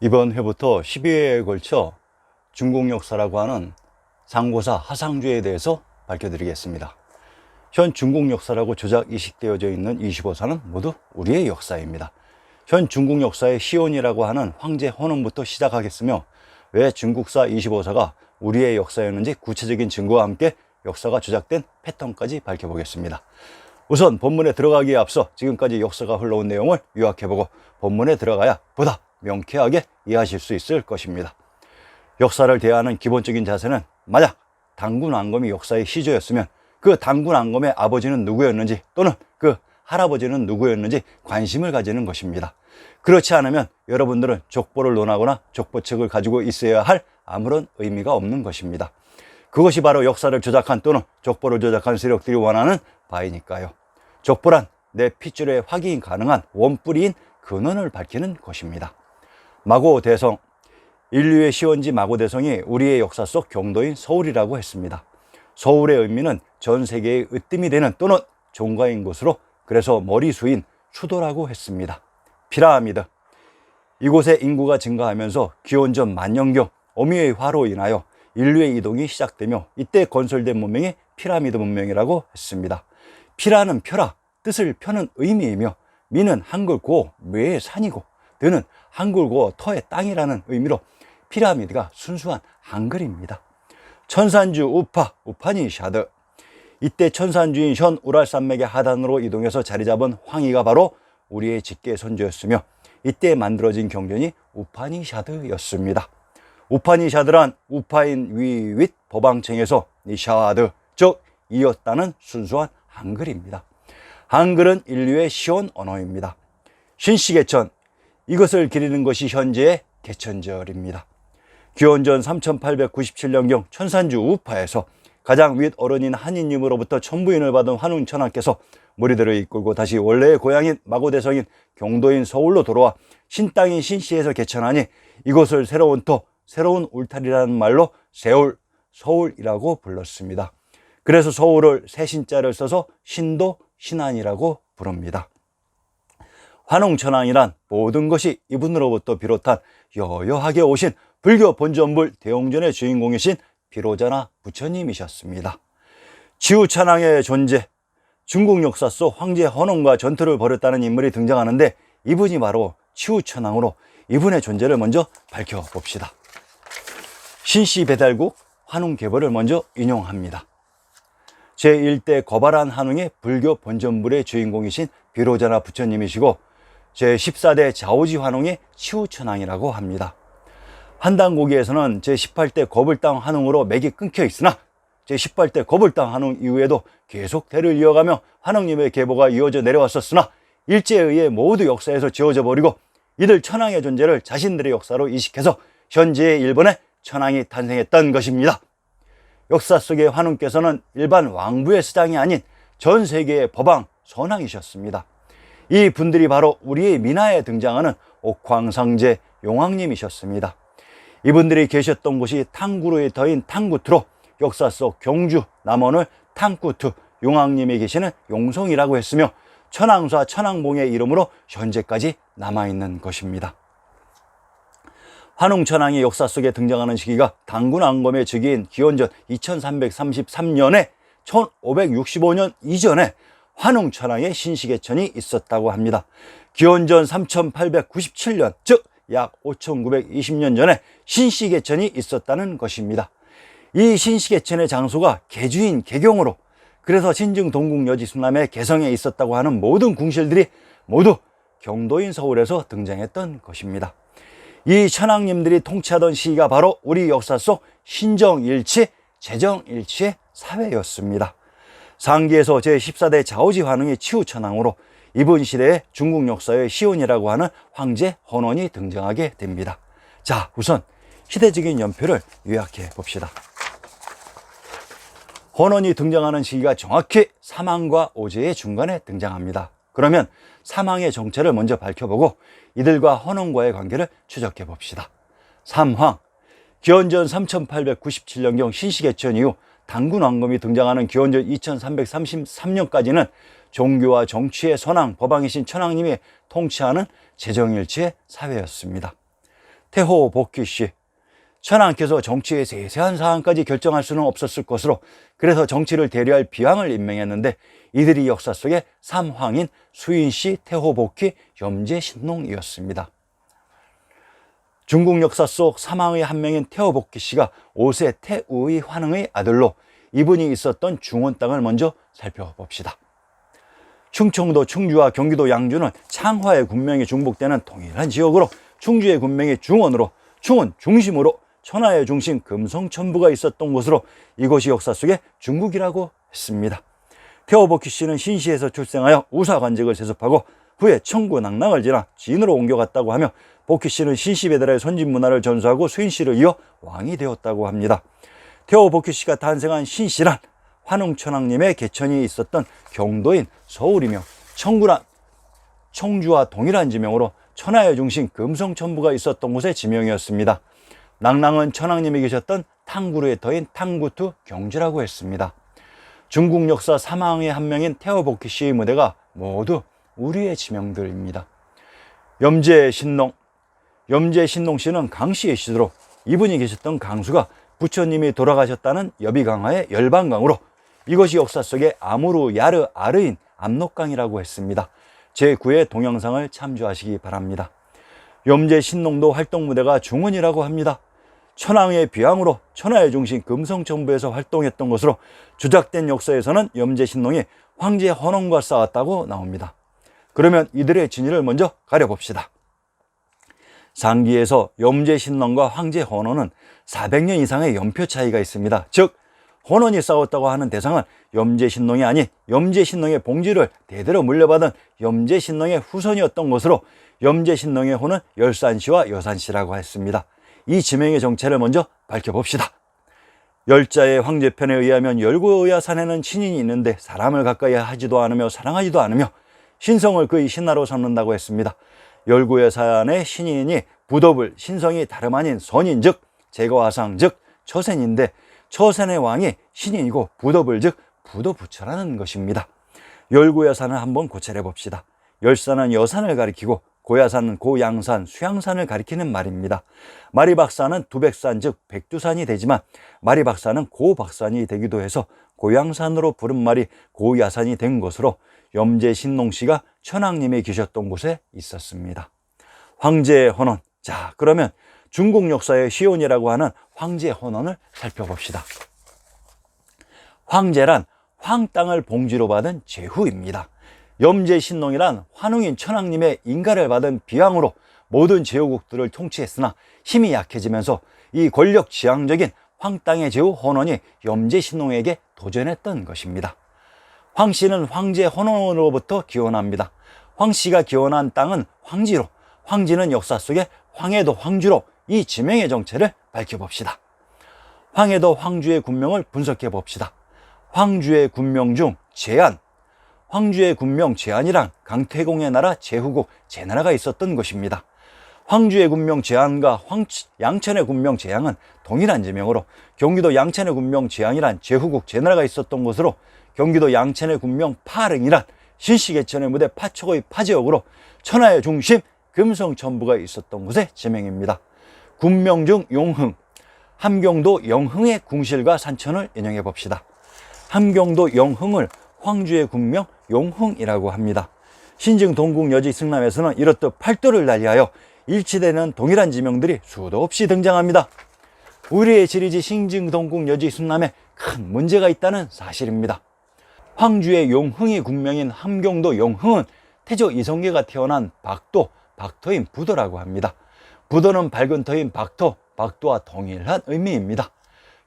이번 회부터 12회에 걸쳐 중국 역사라고 하는 상고사 하상주에 대해서 밝혀드리겠습니다. 현 중국 역사라고 조작 이식되어져 있는 25사는 모두 우리의 역사입니다. 현 중국 역사의 시온이라고 하는 황제 헌원부터 시작하겠으며, 왜 중국사 25사가 우리의 역사였는지 구체적인 증거와 함께 역사가 조작된 패턴까지 밝혀보겠습니다. 우선 본문에 들어가기에 앞서 지금까지 역사가 흘러온 내용을 요약해보고 본문에 들어가야 보다 명쾌하게 이해하실 수 있을 것입니다. 역사를 대하는 기본적인 자세는, 만약 당군왕검이 역사의 시조였으면 그 당군왕검의 아버지는 누구였는지, 또는 그 할아버지는 누구였는지 관심을 가지는 것입니다. 그렇지 않으면 여러분들은 족보를 논하거나 족보책을 가지고 있어야 할 아무런 의미가 없는 것입니다. 그것이 바로 역사를 조작한 또는 족보를 조작한 세력들이 원하는 바이니까요. 족보란 내 핏줄에 확인이 가능한 원뿌리인 근원을 밝히는 것입니다. 마고대성, 인류의 시원지 마고대성이 우리의 역사 속 경도인 서울이라고 했습니다. 서울의 의미는 전 세계의 으뜸이 되는 또는 종가인 곳으로, 그래서 머리수인 수도라고 했습니다. 피라미드, 이곳의 인구가 증가하면서 기원전 만년경 어미의 화로 인하여 인류의 이동이 시작되며, 이때 건설된 문명이 피라미드 문명이라고 했습니다. 피라는 펴라, 뜻을 펴는 의미이며, 미는 한글 고 묘의 산이고, 드는 한글 고 터의 땅이라는 의미로 피라미드가 순수한 한글입니다. 천산주 우파, 우파니샤드, 이때 천산주인 현 우랄산맥의 하단으로 이동해서 자리 잡은 황희가 바로 우리의 직계 선조였으며, 이때 만들어진 경전이 우파니샤드였습니다. 우파니샤드란 우파인 위윗 법왕청에서 니샤드, 즉 이었다는 순수한 한글입니다. 한글은 인류의 시온 언어입니다. 신시개천, 이것을 기리는 것이 현재의 개천절입니다. 기원전 3897년경 천산주 우파에서 가장 윗 어른인 한인님으로부터 천부인을 받은 환웅천왕께서 무리들을 이끌고 다시 원래의 고향인 마고대성인 경도인 서울로 돌아와 신땅인 신시에서 개천하니, 이곳을 새로운 터, 새로운 울타리라는 말로 세울, 서울이라고 불렀습니다. 그래서 서울을 새 신자를 써서 신도, 신안이라고 부릅니다. 환웅천왕이란 모든 것이 이분으로부터 비롯한 여여하게 오신 불교 본전불 대웅전의 주인공이신 비로자나 부처님이셨습니다. 치우천왕의 존재, 중국 역사 속 황제 헌원과 전투를 벌였다는 인물이 등장하는데, 이분이 바로 치우천왕으로 이분의 존재를 먼저 밝혀봅시다. 신시배달국 환웅계보를 먼저 인용합니다. 제1대 거발한 환웅의 불교 본전불의 주인공이신 비로자나 부처님이시고, 제14대 자오지 환웅의 치우천왕이라고 합니다. 한당고기에서는 제18대 거불당 환웅으로 맥이 끊겨 있으나, 제18대 거불당 환웅 이후에도 계속 대를 이어가며 환웅님의 계보가 이어져 내려왔었으나, 일제에 의해 모두 역사에서 지워져 버리고 이들 천왕의 존재를 자신들의 역사로 이식해서 현재의 일본에 천왕이 탄생했던 것입니다. 역사 속의 환웅께서는 일반 왕부의 수장이 아닌 전 세계의 법왕 선왕이셨습니다. 이 분들이 바로 우리의 민화에 등장하는 옥황상제 용왕님이셨습니다. 이분들이 계셨던 곳이 탕구루의 터인 탕구투로, 역사 속 경주 남원을 탕구투, 용왕님이 계시는 용성이라고 했으며, 천왕사 천왕봉의 이름으로 현재까지 남아있는 것입니다. 환웅천왕이 역사 속에 등장하는 시기가 당군왕검의 즉위인 기원전 2333년에 1565년 이전에 환웅천왕의 신시개천이 있었다고 합니다. 기원전 3897년, 즉 약 5920년 전에 신시개천이 있었다는 것입니다. 이 신시개천의 장소가 개주인 개경으로, 그래서 신증 동국 여지순남의 개성에 있었다고 하는 모든 궁실들이 모두 경도인 서울에서 등장했던 것입니다. 이 천왕님들이 통치하던 시기가 바로 우리 역사 속 신정일치, 재정일치의 사회였습니다. 상기에서 제14대 자오지 환웅이 치우천왕으로 이분 시대에 중국 역사의 시온이라고 하는 황제 헌원이 등장하게 됩니다. 자, 우선 시대적인 연표를 요약해 봅시다. 헌원이 등장하는 시기가 정확히 사망과 오제의 중간에 등장합니다. 그러면 사망의 정체를 먼저 밝혀보고 이들과 헌원과의 관계를 추적해 봅시다. 삼황, 기원전 3897년경 신시개천 이후 당군왕검이 등장하는 기원전 2333년까지는 종교와 정치의 선왕, 법왕이신 천왕님이 통치하는 재정일치의 사회였습니다. 태호 복희씨. 천황께서 정치의 세세한 사항까지 결정할 수는 없었을 것으로 그래서 정치를 대리할 비왕을 임명했는데 이들이 역사 속의 삼황인 수인씨, 태호복희, 염제신농이었습니다. 중국 역사 속 삼황의 한 명인 태호복희씨가 5세 태우의 환흥의 아들로 이분이 있었던 중원 땅을 먼저 살펴봅시다. 충청도 충주와 경기도 양주는 창화의 군명이 중복되는 동일한 지역으로 충주의 군명이 중원으로, 충원 중심으로 천하의 중심 금성천부가 있었던 곳으로 이곳이 역사 속에 중국이라고 했습니다. 태호복희 씨는 신시에서 출생하여 우사관직을 세습하고 후에 청구 낙랑을 지나 진으로 옮겨갔다고 하며 복희 씨는 신시 배달의 선진 문화를 전수하고 수인 씨를 이어 왕이 되었다고 합니다. 태호복희 씨가 탄생한 신시란 환웅천왕님의 개천이 있었던 경도인 서울이며 청구란 청주와 동일한 지명으로 천하의 중심 금성천부가 있었던 곳의 지명이었습니다. 낙랑은 천왕님이 계셨던 탕구르의 터인 탕구투 경주라고 했습니다. 중국 역사 삼왕의 한 명인 태호복희 씨의 무대가 모두 우리의 지명들입니다. 염제신농. 염제신농 씨는 강씨의 시드로 이분이 계셨던 강수가 부처님이 돌아가셨다는 여비강화의 열반강으로 이것이 역사 속에 아무르 야르 아르인 압록강이라고 했습니다. 제9회 동영상을 참조하시기 바랍니다. 염제신농도 활동 무대가 중원이라고 합니다. 천황의 비왕으로 천하의 중심 금성천부에서 활동했던 것으로 조작된 역사에서는 염제신농이 황제 헌원과 싸웠다고 나옵니다. 그러면 이들의 진위를 먼저 가려봅시다. 상기에서 염제신농과 황제 헌원은 400년 이상의 연표 차이가 있습니다. 즉 헌원이 싸웠다고 하는 대상은 염제신농이 아닌 염제신농의 봉지를 대대로 물려받은 염제신농의 후손이었던 것으로 염제신농의 호는 열산시와 여산시라고 했습니다. 이 지명의 정체를 먼저 밝혀봅시다. 열자의 황제편에 의하면 열고야산에는 신인이 있는데 사람을 가까이 하지도 않으며 사랑하지도 않으며 신성을 그의 신하로 삼는다고 했습니다. 열고야산의 신인이 부dob을 신성이 다름 아닌 선인 즉 제거화상 즉 처센인데 처센의 왕이 신인이고 부dob을 즉 부도부처라는 것입니다. 열고야산을 한번 고찰해 봅시다. 열산은 여산을 가리키고 고야산은 고양산, 수양산을 가리키는 말입니다. 마리박산은 두백산 즉 백두산이 되지만 마리박산은 고박산이 되기도 해서 고양산으로 부른 말이 고야산이 된 것으로 염제신농 씨가 천왕님이 계셨던 곳에 있었습니다. 황제 헌원. 자, 그러면 중국 역사의 시온이라고 하는 황제 헌원을 살펴봅시다. 황제란 황 땅을 봉지로 받은 제후입니다. 염제신농이란 환웅인 천왕님의 인가를 받은 비왕으로 모든 제후국들을 통치했으나 힘이 약해지면서 이 권력 지향적인 황 땅의 제후 헌원이 염제신농에게 도전했던 것입니다. 황씨는 황제 헌원으로부터 기원합니다. 황씨가 기원한 땅은 황지로, 황지는 역사 속에 황해도 황주로 이 지명의 정체를 밝혀봅시다. 황해도 황주의 군명을 분석해 봅시다. 황주의 군명 중 제안, 황주의 군명 제안이란 강태공의 나라 제후국 제나라가 있었던 것입니다. 황주의 군명 제안과 양천의 군명 제양은 동일한 지명으로 경기도 양천의 군명 제양이란 제후국 제나라가 있었던 곳으로 경기도 양천의 군명 파릉이란 신시개천의 무대 파초거의 파지역으로 천하의 중심 금성천부가 있었던 곳의 지명입니다. 군명 중 용흥, 함경도 영흥의 궁실과 산천을 인용해 봅시다. 함경도 영흥을 황주의 군명 용흥이라고 합니다. 신증 동국 여지 승남에서는 이렇듯 팔도를 달리하여 일치되는 동일한 지명들이 수도 없이 등장합니다. 우리의 지리지 신증 동국 여지 승남에 큰 문제가 있다는 사실입니다. 황주의 용흥의 군명인 함경도 용흥은 태조 이성계가 태어난 박도, 박토인 부도라고 합니다. 부도는 밝은 터인 박토, 박도와 동일한 의미입니다.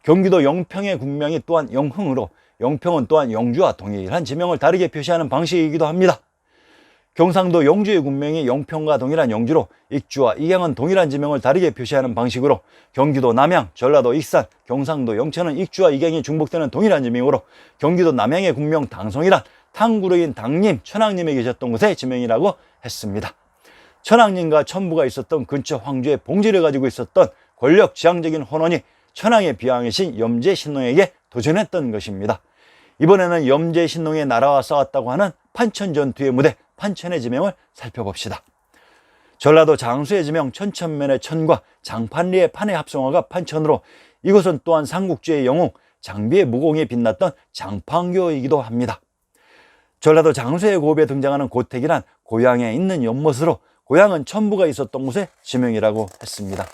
경기도 영평의 군명이 또한 영흥으로 영평은 또한 영주와 동일한 지명을 다르게 표시하는 방식이기도 합니다. 경상도 영주의 군명이 영평과 동일한 영주로 익주와 익양은 동일한 지명을 다르게 표시하는 방식으로 경기도 남양, 전라도 익산, 경상도 영천은 익주와 익양이 중복되는 동일한 지명으로 경기도 남양의 군명 당송이란 탕구르인 당님, 천왕님이 계셨던 곳의 지명이라고 했습니다. 천왕님과 천부가 있었던 근처 황주의 봉지를 가지고 있었던 권력 지향적인 헌원이 천왕의 비왕이신 염제신농에게 도전했던 것입니다. 이번에는 염제신농의 나라와 싸웠다고 하는 판천전투의 무대 판천의 지명을 살펴봅시다. 전라도 장수의 지명 천천면의 천과 장판리의 판의 합성어가 판천으로 이곳은 또한 삼국지의 영웅 장비의 무공에 빛났던 장판교이기도 합니다. 전라도 장수의 고읍에 등장하는 고택이란 고향에 있는 연못으로 고향은 천부가 있었던 곳의 지명이라고 했습니다.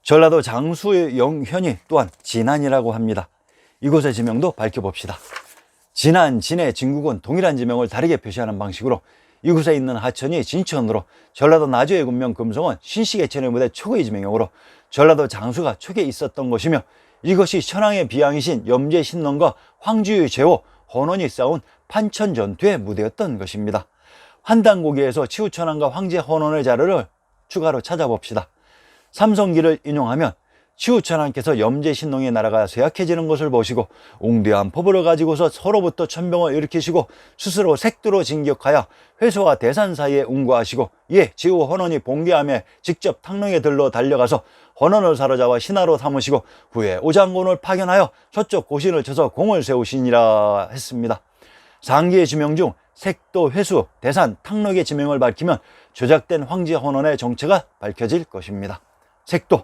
전라도 장수의 영현이 또한 진안이라고 합니다. 이곳의 지명도 밝혀봅시다. 진안, 진해, 진국은 동일한 지명을 다르게 표시하는 방식으로 이곳에 있는 하천이 진천으로 전라도 나주의 군명 금성은 신시계천의 무대 초기의 지명으로 전라도 장수가 초기에 있었던 곳이며 이것이 천황의 비양이신 염제 신론과 황주의 제호, 헌원이 싸운 판천 전투의 무대였던 것입니다. 환단고기에서 치우천왕과 황제 헌원의 자료를 추가로 찾아봅시다. 삼성기를 인용하면 치우천왕께서 염제 신농의 나라가 쇠약해지는 것을 보시고 웅대한 포부를 가지고서 서로부터 천병을 일으키시고 스스로 색도로 진격하여 회소와 대산 사이에 운구하시고 이에 지후 헌원이 봉기하며 직접 탕릉에 들러 달려가서 헌원을 사로잡아 신하로 삼으시고 후에 오장군을 파견하여 서쪽 고신을 쳐서 공을 세우시니라 했습니다. 상기의 지명 중 색도, 회수, 대산, 탕록의 지명을 밝히면 조작된 황제 헌원의 정체가 밝혀질 것입니다. 색도,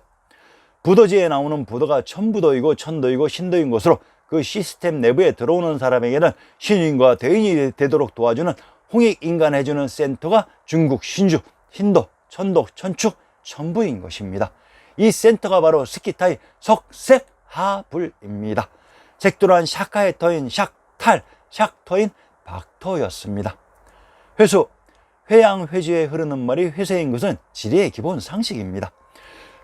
부도지에 나오는 부도가 천부도이고 천도이고 신도인 것으로 그 시스템 내부에 들어오는 사람에게는 신인과 대인이 되도록 도와주는 홍익인간해주는 센터가 중국 신주, 신도, 천독, 천축, 천부인 것입니다. 이 센터가 바로 스키타의 석색하불입니다. 색도란 샤카의 터인 샥탈, 샥터인 박터였습니다. 회수, 회양, 회주에 흐르는 말이 회세인 것은 지리의 기본 상식입니다.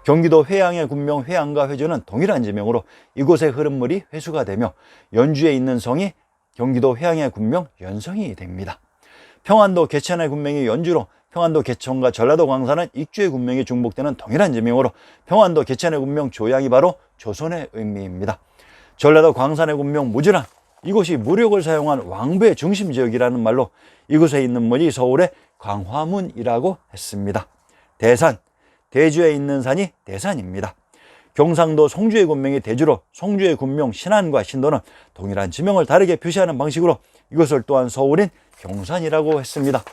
경기도 회양의 군명 회양과 회주는 동일한 지명으로 이곳에 흐른 물이 회수가 되며 연주에 있는 성이 경기도 회양의 군명 연성이 됩니다. 평안도 개천의 군명이 연주로 평안도 개천과 전라도 광산은 익주의 군명이 중복되는 동일한 지명으로 평안도 개천의 군명 조양이 바로 조선의 의미입니다. 전라도 광산의 군명 무주란 이곳이 무력을 사용한 왕부의 중심 지역이라는 말로 이곳에 있는 문이 서울의 광화문이라고 했습니다. 대산, 대주에 있는 산이 대산입니다. 경상도 송주의 군명이 대주로 송주의 군명 신안과 신도는 동일한 지명을 다르게 표시하는 방식으로 이것을 또한 서울인 경산이라고 했습니다.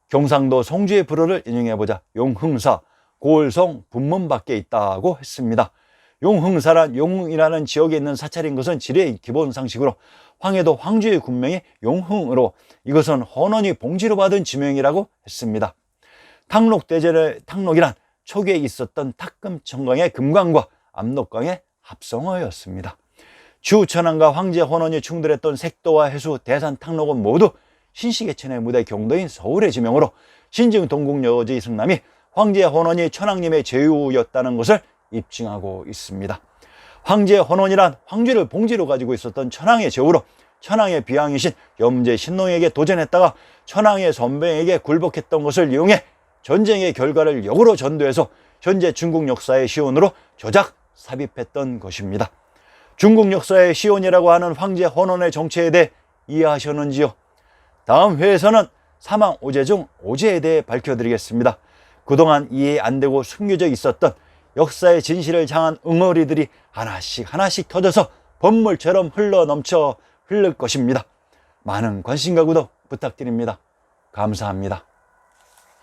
경상도 송주의 불어를 인용해보자. 용흥사, 고을성 분문 밖에 있다고 했습니다. 용흥사란 용흥이라는 지역에 있는 사찰인 것은 지리의 기본 상식으로 황해도 황주의 군명이 용흥으로 이것은 헌원이 봉지로 받은 지명이라고 했습니다. 탕록대전의 탕록이란 초기에 있었던 탁금천강의 금강과 압록강의 합성어였습니다. 주천왕과 황제 헌원이 충돌했던 색도와 해수, 대산, 탕록은 모두 신시계천의 무대 경도인 서울의 지명으로 신증 동국여지 승남이 황제 헌원이 천왕님의 제후였다는 것을 입증하고 있습니다. 황제 헌원이란 황제를 봉지로 가지고 있었던 천황의 제후로 천황의 비양이신 염제 신농에게 도전했다가 천황의 선병에게 굴복했던 것을 이용해 전쟁의 결과를 역으로 전도해서 현재 중국 역사의 시온으로 조작 삽입했던 것입니다. 중국 역사의 시온이라고 하는 황제 헌원의 정체에 대해 이해하셨는지요? 다음 회에서는 사망 오제 중 오제에 대해 밝혀드리겠습니다. 그동안 이해 안 되고 숨겨져 있었던 역사의 진실을 향한 응어리들이 하나씩 터져서 번물처럼 흘러 것입니다. 많은 관심과 구독 부탁드립니다. 감사합니다.